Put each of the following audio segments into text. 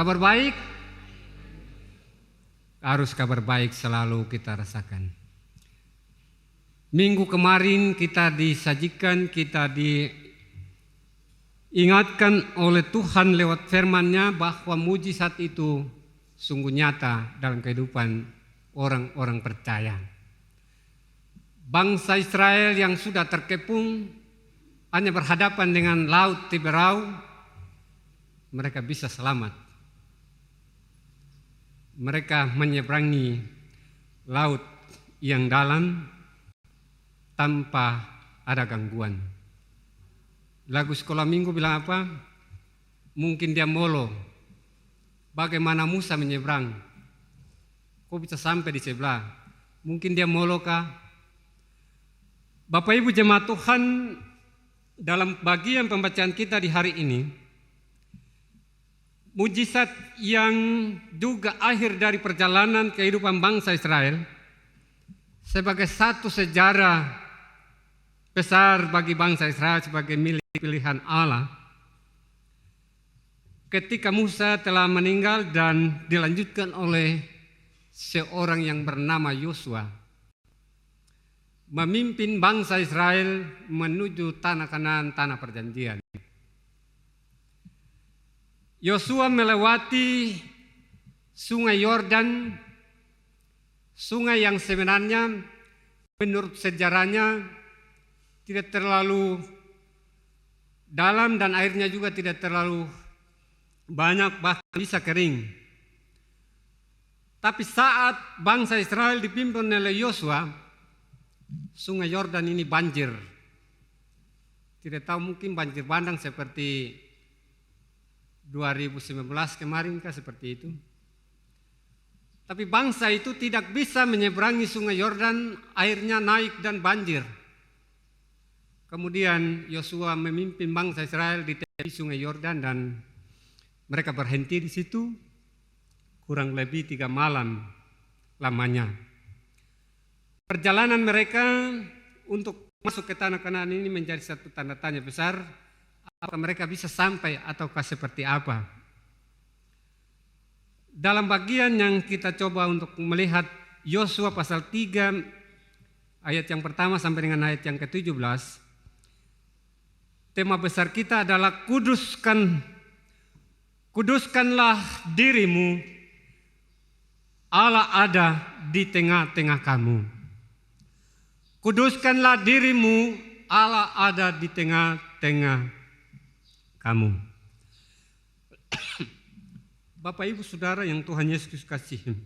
Kabar baik, harus kabar baik selalu kita rasakan. Minggu kemarin kita disajikan, kita diingatkan oleh Tuhan lewat firman-Nya bahwa mujizat itu sungguh nyata dalam kehidupan orang-orang percaya. Bangsa Israel yang sudah terkepung hanya berhadapan dengan laut Tiberau, mereka bisa selamat. Mereka menyeberangi laut yang dalam tanpa ada gangguan. Lagu sekolah minggu bilang apa? Mungkin dia molo. Bagaimana Musa menyeberang? Kok bisa sampai di sebelah? Mungkin dia molo kah? Bapak Ibu jemaat Tuhan, dalam bagian pembacaan kita di hari ini, mujizat yang juga akhir dari perjalanan kehidupan bangsa Israel sebagai satu sejarah besar bagi bangsa Israel sebagai milik pilihan Allah. Ketika Musa telah meninggal dan dilanjutkan oleh seorang yang bernama Yosua memimpin bangsa Israel menuju tanah Kanaan, tanah perjanjian. Yosua melewati sungai Yordan, sungai yang sebenarnya menurut sejarahnya tidak terlalu dalam dan airnya juga tidak terlalu banyak, bahkan bisa kering. Tapi saat bangsa Israel dipimpin oleh Yosua, sungai Yordan ini banjir. Tidak tahu, mungkin banjir bandang seperti 2019 kemarin kah seperti itu. Tapi bangsa itu tidak bisa menyeberangi sungai Yordan, airnya naik dan banjir. Kemudian Yosua memimpin bangsa Israel di tepi sungai Yordan dan mereka berhenti di situ kurang lebih 3 malam lamanya. Perjalanan mereka untuk masuk ke tanah Kanaan ini menjadi satu tanda tanya besar. Apakah mereka bisa sampai ataukah seperti apa? Dalam bagian yang kita coba untuk melihat Yosua pasal 3 ayat yang pertama sampai dengan ayat yang ke-17, tema besar kita adalah kuduskanlah dirimu, Allah ada di tengah-tengah kamu. Kuduskanlah dirimu, Allah ada di tengah-tengah kamu. Bapak Ibu Saudara yang Tuhan Yesus kasihi,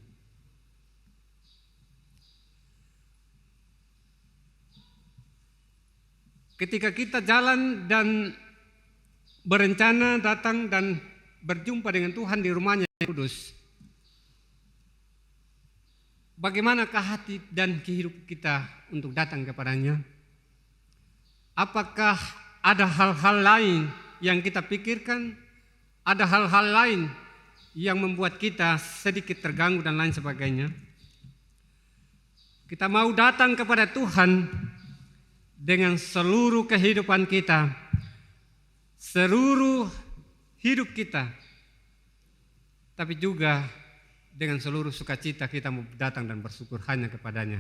ketika kita jalan dan berencana datang dan berjumpa dengan Tuhan di rumahnya yang kudus, bagaimanakah hati dan kehidupan kita untuk datang kepadanya? Apakah ada hal-hal lain yang kita pikirkan? Ada hal-hal lain yang membuat kita sedikit terganggu dan lain sebagainya? Kita mau datang kepada Tuhan dengan seluruh kehidupan kita, seluruh hidup kita, tapi juga dengan seluruh sukacita kita mau datang dan bersyukur hanya kepadanya.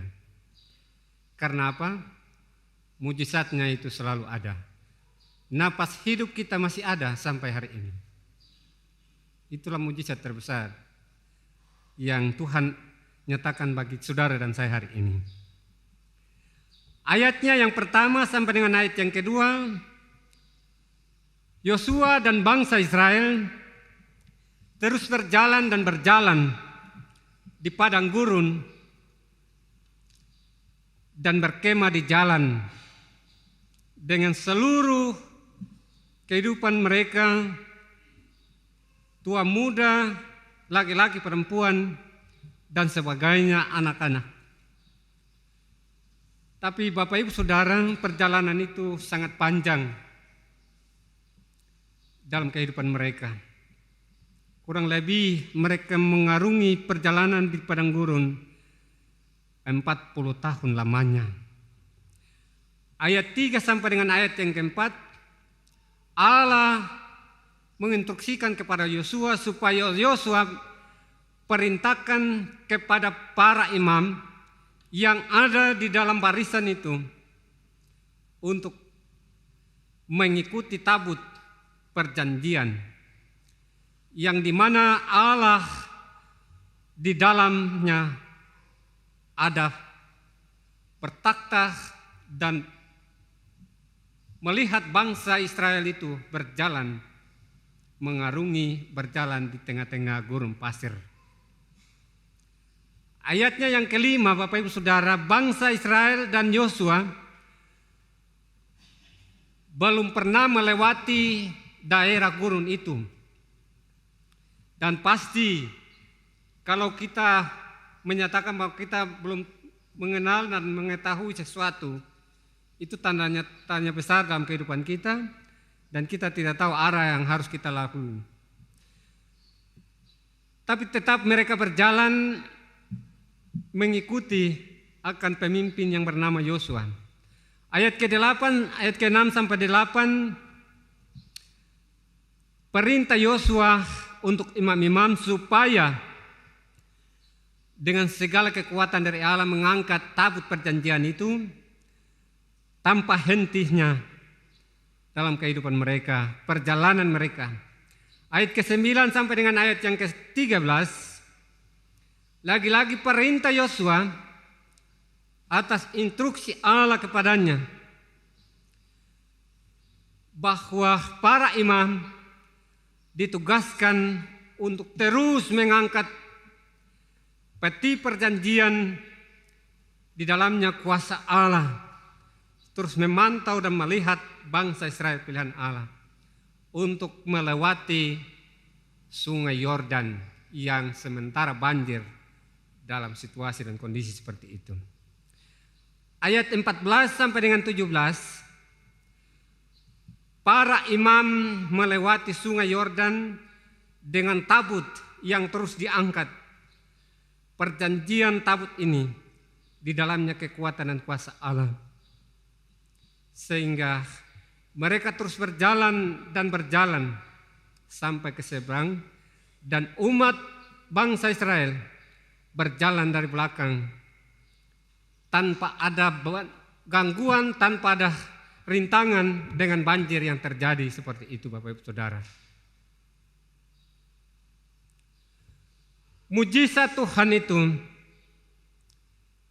Karena apa? Mujizatnya itu selalu ada. Napas hidup kita masih ada sampai hari ini. Itulah mujizat terbesar yang Tuhan nyatakan bagi saudara dan saya hari ini. Ayatnya yang pertama sampai dengan ayat yang kedua, Yosua dan bangsa Israel terus berjalan dan berjalan di padang gurun dan berkemah di jalan dengan seluruh kehidupan mereka, tua muda, laki-laki, perempuan, dan sebagainya, anak-anak. Tapi Bapak Ibu Saudara, perjalanan itu sangat panjang dalam kehidupan mereka. Kurang lebih mereka mengarungi perjalanan di padang gurun 40 tahun lamanya. Ayat 3 sampai dengan ayat yang keempat, Allah menginstruksikan kepada Yosua supaya Yosua perintahkan kepada para imam yang ada di dalam barisan itu untuk mengikuti tabut perjanjian yang dimana Allah di dalamnya ada bertakhta dan melihat bangsa Israel itu berjalan mengarungi berjalan di tengah-tengah gurun pasir. Ayatnya yang kelima, Bapak Ibu Saudara, bangsa Israel dan Yosua belum pernah melewati daerah gurun itu. Dan pasti kalau kita menyatakan bahwa kita belum mengenal dan mengetahui sesuatu, itu tanda besar dalam kehidupan kita dan kita tidak tahu arah yang harus kita lakukan. Tapi tetap mereka berjalan mengikuti akan pemimpin yang bernama Yosua. Ayat ke-8, ayat ke-6 sampai 8, perintah Yosua untuk imam-imam supaya dengan segala kekuatan dari Allah mengangkat tabut perjanjian itu tanpa hentinya dalam kehidupan mereka, perjalanan mereka. Ayat ke-9 sampai dengan ayat yang ke-13, lagi-lagi perintah Yosua atas instruksi Allah kepadanya bahwa para imam ditugaskan untuk terus mengangkat peti perjanjian, di dalamnya kuasa Allah, terus memantau dan melihat bangsa Israel pilihan Allah untuk melewati sungai Yordan yang sementara banjir dalam situasi dan kondisi seperti itu. Ayat 14 sampai dengan 17, para imam melewati sungai Yordan dengan tabut yang terus diangkat. Perjanjian tabut ini di dalamnya kekuatan dan kuasa Allah, sehingga mereka terus berjalan dan berjalan sampai ke seberang, dan umat bangsa Israel berjalan dari belakang tanpa ada gangguan, tanpa ada rintangan dengan banjir yang terjadi seperti itu, Bapak Ibu Saudara. Mujizat Tuhan itu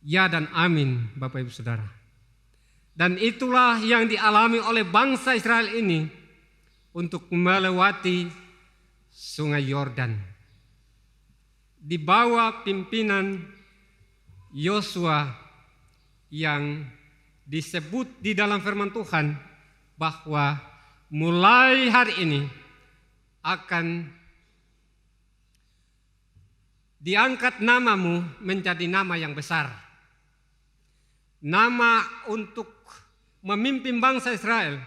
ya dan amin, Bapak Ibu Saudara. Dan itulah yang dialami oleh bangsa Israel ini untuk melewati sungai Yordan di bawah pimpinan Yosua yang disebut di dalam firman Tuhan bahwa mulai hari ini akan diangkat namamu menjadi nama yang besar. Nama untuk memimpin bangsa Israel,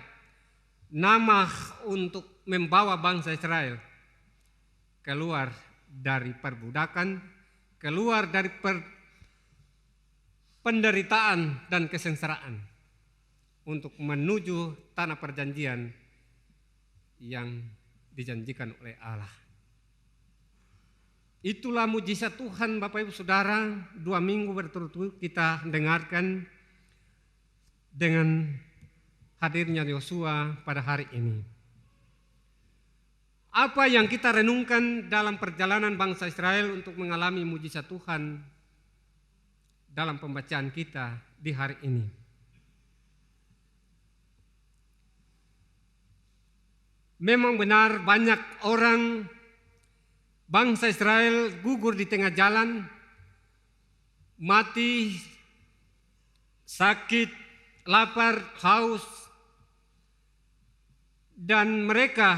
nama untuk membawa bangsa Israel keluar dari perbudakan, keluar dari penderitaan dan kesengsaraan untuk menuju tanah perjanjian yang dijanjikan oleh Allah. Itulah mujizat Tuhan, Bapak Ibu Saudara. 2 minggu berturut-turut kita dengarkan dengan hadirnya Yosua pada hari ini. Apa yang kita renungkan dalam perjalanan bangsa Israel untuk mengalami mujizat Tuhan dalam pembacaan kita di hari ini? Memang benar banyak orang bangsa Israel gugur di tengah jalan, mati, sakit, lapar, haus, dan mereka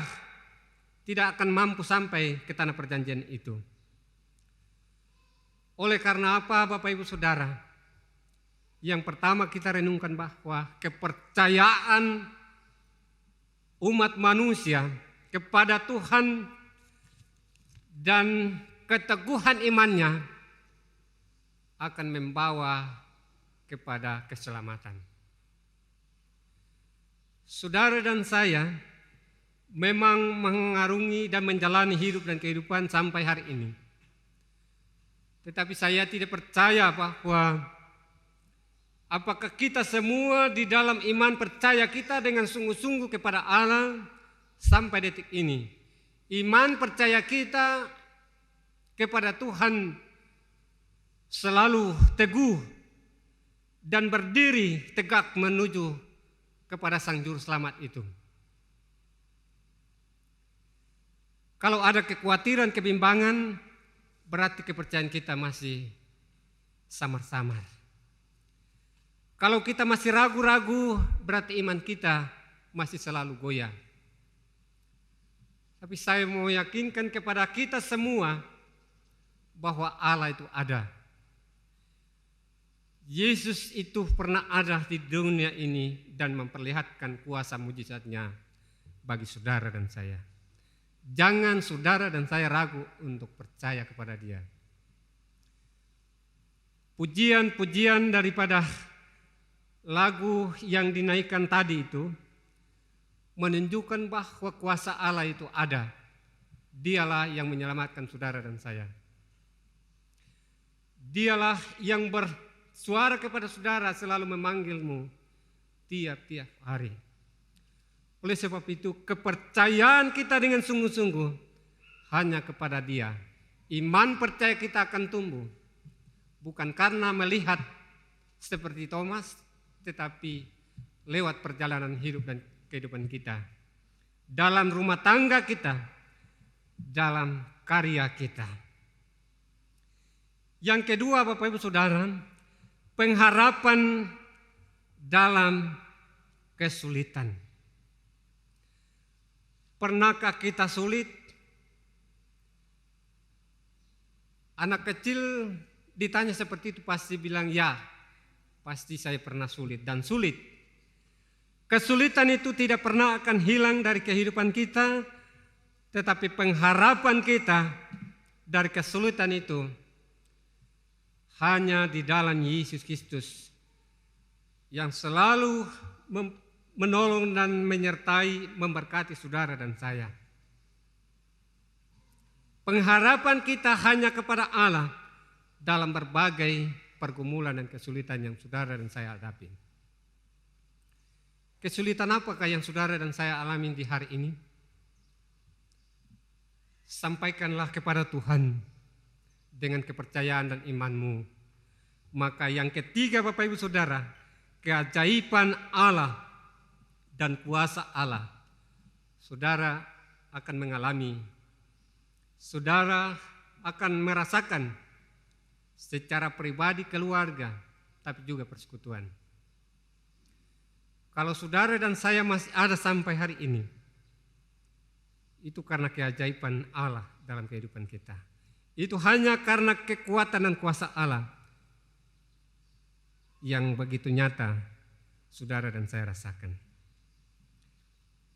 tidak akan mampu sampai ke tanah perjanjian itu. Oleh karena apa, Bapak Ibu Saudara? Yang pertama kita renungkan bahwa kepercayaan umat manusia kepada Tuhan dan keteguhan imannya akan membawa kepada keselamatan. Saudara dan saya memang mengarungi dan menjalani hidup dan kehidupan sampai hari ini. Tetapi saya tidak percaya bahwa apakah kita semua di dalam iman percaya kita dengan sungguh-sungguh kepada Allah sampai detik ini. Iman percaya kita kepada Tuhan selalu teguh dan berdiri tegak menuju kepada Sang Juru Selamat itu. Kalau ada kekhawatiran, kebimbangan, berarti kepercayaan kita masih samar-samar. Kalau kita masih ragu-ragu, berarti iman kita masih selalu goyah. Tapi saya mau yakinkan kepada kita semua bahwa Allah itu ada. Yesus itu pernah ada di dunia ini dan memperlihatkan kuasa mujizatnya bagi saudara dan saya. Jangan saudara dan saya ragu untuk percaya kepada Dia. Pujian-pujian daripada lagu yang dinaikkan tadi itu menunjukkan bahwa kuasa Allah itu ada. Dialah yang menyelamatkan saudara dan saya. Dialah yang bersuara kepada saudara selalu memanggilmu tiap-tiap hari. Oleh sebab itu kepercayaan kita dengan sungguh-sungguh hanya kepada Dia. Iman percaya kita akan tumbuh. Bukan karena melihat seperti Thomas, tetapi lewat perjalanan hidup dan kehidupan kita, dalam rumah tangga kita, dalam karya kita. Yang kedua, Bapak Ibu Saudara, pengharapan dalam kesulitan. Pernahkah kita sulit? Anak kecil ditanya seperti itu pasti bilang ya, pasti saya pernah sulit dan sulit. Kesulitan itu tidak pernah akan hilang dari kehidupan kita, tetapi pengharapan kita dari kesulitan itu hanya di dalam Yesus Kristus yang selalu menolong dan menyertai, memberkati saudara dan saya. Pengharapan kita hanya kepada Allah dalam berbagai pergumulan dan kesulitan yang saudara dan saya hadapi. Kesulitan apakah yang saudara dan saya alami di hari ini? Sampaikanlah kepada Tuhan dengan kepercayaan dan imanmu. Maka yang ketiga Bapak Ibu Saudara, keajaiban Allah dan kuasa Allah saudara akan mengalami, saudara akan merasakan secara pribadi, keluarga, tapi juga persekutuan. Kalau saudara dan saya masih ada sampai hari ini, itu karena keajaiban Allah dalam kehidupan kita. Itu hanya karena kekuatan dan kuasa Allah yang begitu nyata saudara dan saya rasakan.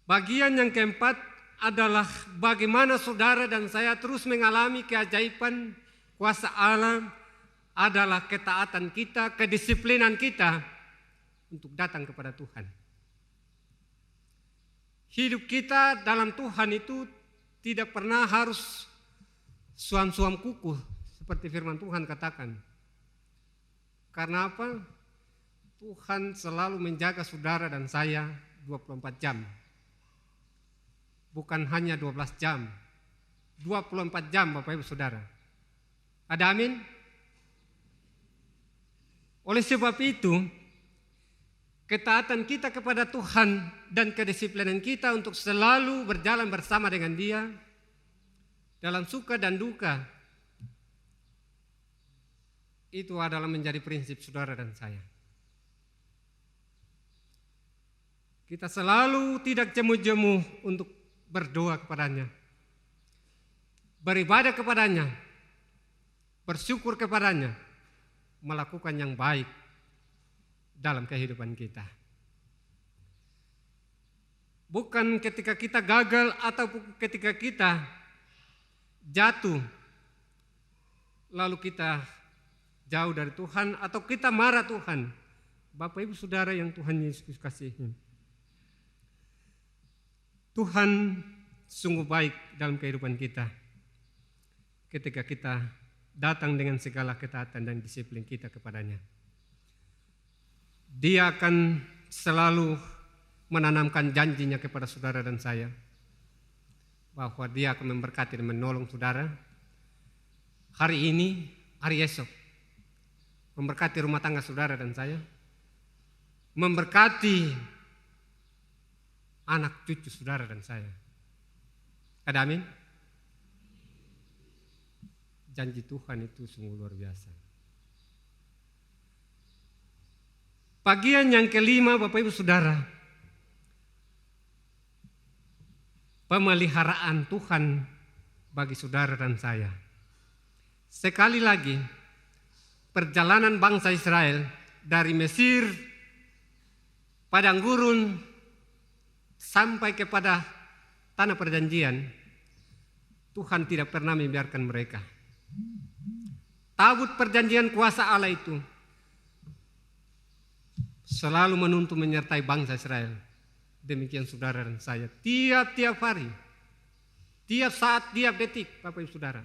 Bagian yang keempat adalah bagaimana saudara dan saya terus mengalami keajaiban kuasa Allah adalah ketaatan kita, kedisiplinan kita untuk datang kepada Tuhan. Hidup kita dalam Tuhan itu tidak pernah harus suam-suam kuku seperti firman Tuhan katakan. Karena apa? Tuhan selalu menjaga saudara dan saya 24 jam. Bukan hanya 12 jam. 24 jam Bapak Ibu Saudara. Ada amin? Oleh sebab itu, ketaatan kita kepada Tuhan dan kedisiplinan kita untuk selalu berjalan bersama dengan Dia dalam suka dan duka, itu adalah menjadi prinsip saudara dan saya. Kita selalu tidak jemu-jemu untuk berdoa kepadanya, beribadah kepadanya, bersyukur kepadanya, melakukan yang baik dalam kehidupan kita. Bukan ketika kita gagal atau ketika kita jatuh lalu kita jauh dari Tuhan atau kita marah Tuhan. Bapak Ibu Saudara yang Tuhan Yesus kasihi, Tuhan sungguh baik dalam kehidupan kita ketika kita datang dengan segala ketaatan dan disiplin kita kepadanya. Dia akan selalu menanamkan janjinya kepada saudara dan saya, bahwa dia akan memberkati dan menolong saudara hari ini, hari esok, memberkati rumah tangga saudara dan saya, memberkati anak cucu saudara dan saya. Ada amin? Janji Tuhan itu sungguh luar biasa. Bagian yang kelima, Bapak Ibu Saudara, pemeliharaan Tuhan bagi saudara dan saya. Sekali lagi, perjalanan bangsa Israel dari Mesir, padang gurun, sampai kepada tanah perjanjian, Tuhan tidak pernah membiarkan mereka. Tabut perjanjian kuasa Allah itu selalu menuntun menyertai bangsa Israel. Demikian saudara dan saya, tiap-tiap hari, tiap saat, tiap detik, Bapak Ibu Saudara.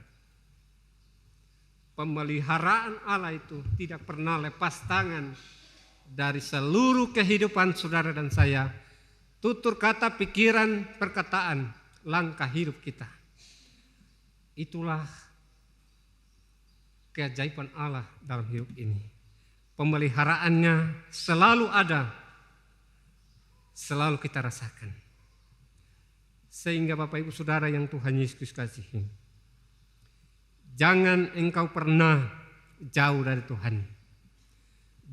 Pemeliharaan Allah itu tidak pernah lepas tangan dari seluruh kehidupan saudara dan saya. Tutur kata, pikiran, perkataan, langkah hidup kita. Itulah keajaiban Allah dalam hidup ini. Pemeliharaannya selalu ada, selalu kita rasakan. Sehingga Bapak Ibu Saudara yang Tuhan Yesus kasihi, jangan engkau pernah jauh dari Tuhan.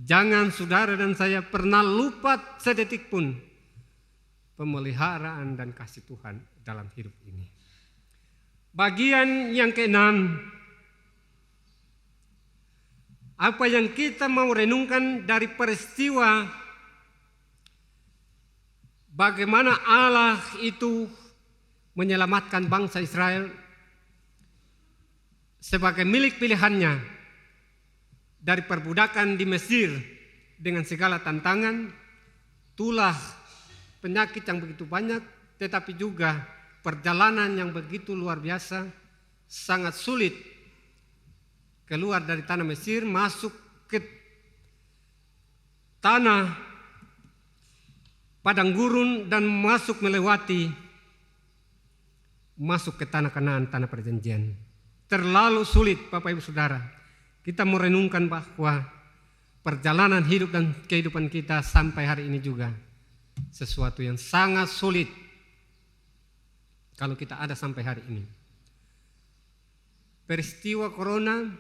Jangan saudara dan saya pernah lupa sedetik pun pemeliharaan dan kasih Tuhan dalam hidup ini. Bagian yang keenam, apa yang kita mau renungkan dari peristiwa bagaimana Allah itu menyelamatkan bangsa Israel sebagai milik pilihannya dari perbudakan di Mesir dengan segala tantangan, tulah penyakit yang begitu banyak, tetapi juga perjalanan yang begitu luar biasa, sangat sulit keluar dari tanah Mesir, masuk ke tanah padang gurun dan masuk ke tanah Kanaan, tanah perjanjian. Terlalu sulit Bapak Ibu Saudara. Kita merenungkan bahwa perjalanan hidup dan kehidupan kita sampai hari ini juga sesuatu yang sangat sulit kalau kita ada sampai hari ini. Peristiwa corona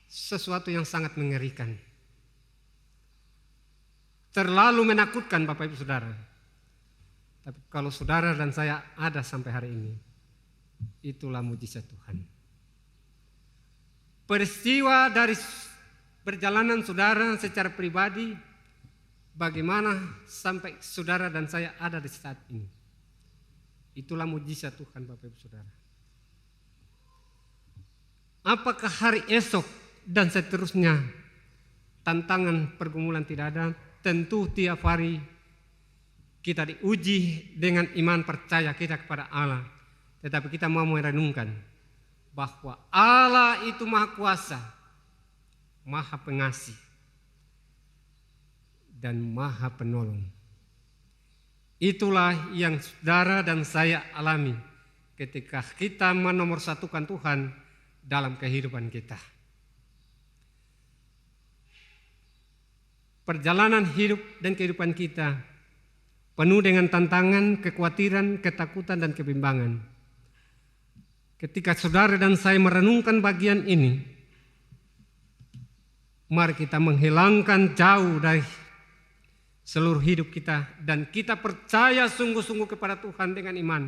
sesuatu yang sangat mengerikan. Terlalu menakutkan Bapak Ibu Saudara. Tapi kalau saudara dan saya ada sampai hari ini, itulah mujizat Tuhan. Peristiwa dari perjalanan saudara secara pribadi, bagaimana sampai saudara dan saya ada di saat ini. Itulah mujizat Tuhan Bapak Ibu Saudara. Apakah hari esok dan seterusnya tantangan pergumulan tidak ada? Tentu tiap hari kita diuji dengan iman percaya kita kepada Allah. Tetapi kita mau merenungkan bahwa Allah itu Maha Kuasa, Maha Pengasih, dan Maha Penolong. Itulah yang saudara dan saya alami ketika kita menomorsatukan Tuhan dalam kehidupan kita. Perjalanan hidup dan kehidupan kita penuh dengan tantangan, kekhawatiran, ketakutan, dan kebimbangan. Ketika saudara dan saya merenungkan bagian ini, mari kita menghilangkan jauh dari seluruh hidup kita dan kita percaya sungguh-sungguh kepada Tuhan dengan iman.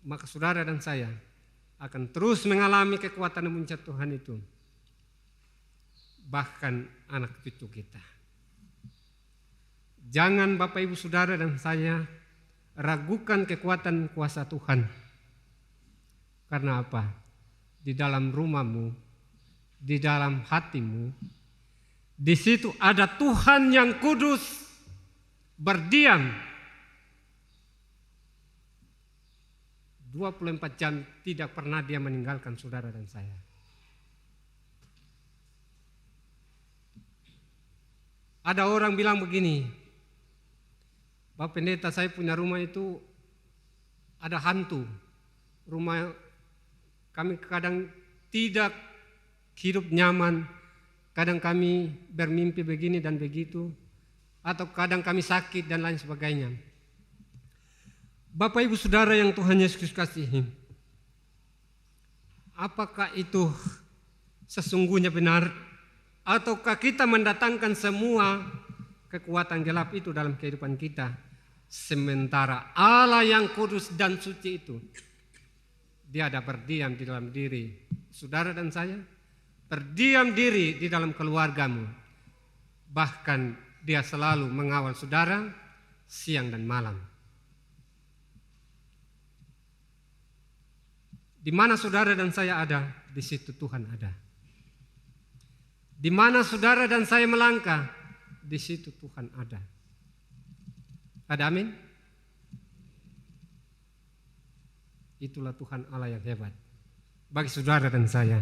Maka saudara dan saya akan terus mengalami kekuatan dan mujizat Tuhan itu. Bahkan anak cucu kita. Jangan Bapak Ibu Saudara dan saya ragukan kekuatan kuasa Tuhan. Karena apa? Di dalam rumahmu, di dalam hatimu, di situ ada Tuhan yang kudus, berdiam 24 jam, tidak pernah dia meninggalkan saudara dan saya. Ada orang bilang begini, Pak Pendeta, saya punya rumah itu ada hantu. Rumah kami kadang tidak hidup nyaman, kadang kami bermimpi begini dan begitu, atau kadang kami sakit dan lain sebagainya. Bapak Ibu Saudara yang Tuhan Yesus kasihi, apakah itu sesungguhnya benar? Ataukah kita mendatangkan semua kekuatan gelap itu dalam kehidupan kita? Sementara Allah yang kudus dan suci itu, dia ada berdiam di dalam diri saudara dan saya, berdiam diri di dalam keluargamu. Bahkan dia selalu mengawal saudara siang dan malam. Di mana saudara dan saya ada, di situ Tuhan ada. Di mana saudara dan saya melangkah, di situ Tuhan ada. Ada amin? Itulah Tuhan Allah yang hebat bagi saudara dan saya.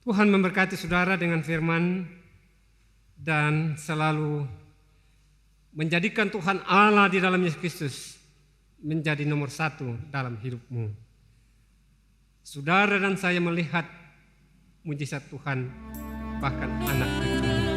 Tuhan memberkati saudara dengan firman dan selalu menjadikan Tuhan Allah di dalam Yesus Kristus menjadi nomor 1 dalam hidupmu. Saudara dan saya melihat mujizat Tuhan, bahkan anak cucu.